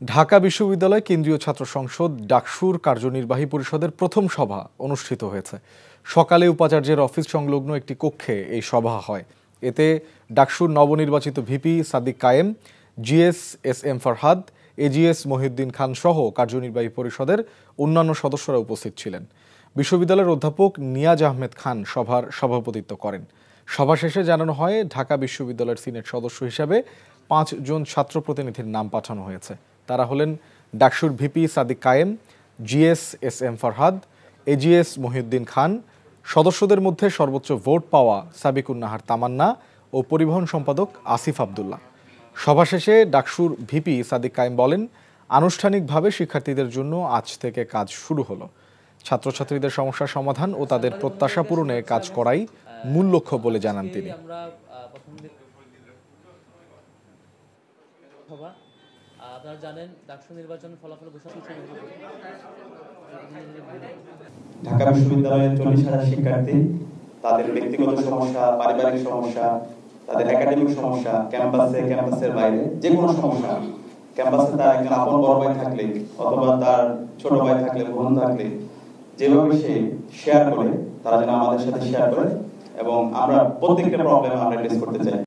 ঢাকা বিশ্ববিদ্যালয় কেন্দ্রীয় ছাত্র সংসদ ডাকসুর কার্যনির্বাহী পরিষদের প্রথম সভা অনুষ্ঠিত হয়েছে। সকালে উপাচার্যের অফিস সংলগ্ন একটি কক্ষে এই সভা হয়। এতে ডাকসুর নবনির্বাচিত VP Sadik Kayem, GS S M Farhad, AGS Mohiuddin Khan সহ কার্যনির্বাহী পরিষদের অন্যান্য সদস্যরা উপস্থিত ছিলেন। বিশ্ববিদ্যালয়ের অধ্যাপক নিয়াজ আহমেদ খান সভার সভাপতিত্ব করেন। সভা শেষে জানানো হয়, ঢাকা বিশ্ববিদ্যালয়ের সিনেট সদস্য হিসাবে 5 জন ছাত্র প্রতিনিধির নাম পাঠানো হয়েছে। তারা হলেন ডাকসুর VP Sadik Kayem, GS S M Farhad, AGS Mohiuddin Khan, সদস্যদের মধ্যে সর্বোচ্চ ভোট পাওয়া সাবিকুন নাহার তামান্না ও পরিবহন সম্পাদক আসিফ আবদুল্লাহ। সভা শেষে ডাকসুর ভিপি সাদিক কায়েম বলেন, আনুষ্ঠানিকভাবে শিক্ষার্থীদের জন্য আজ থেকে কাজ শুরু হলো। ছাত্রছাত্রীদের সমস্যার সমাধান ও তাদের প্রত্যাশা পূরণে কাজ করাই মূল লক্ষ্য বলে জানান তিনি। আপনারা জানেন ডাকসু নির্বাচন ফলাফল ঘোষণা ঢাকা বিশ্ববিদ্যালয়ের 40,000 শিক্ষার্থী তাদের ব্যক্তিগত সমস্যা, পারিবারিক সমস্যা, তাদের একাডেমিক সমস্যা, ক্যাম্পাসের বাইরে যে কোনো সমস্যা, ক্যাম্পাসে তার একজন আপন বড় ভাই থাকলে অথবা তার ছোট ভাই থাকলে, বোন থাকলে যেভাবে সে শেয়ার করে, তারা যেন আমাদের সাথে শেয়ার করে এবং আমরা প্রত্যেকটা প্রবলেম আমরা অ্যাড্রেস করতে চাই।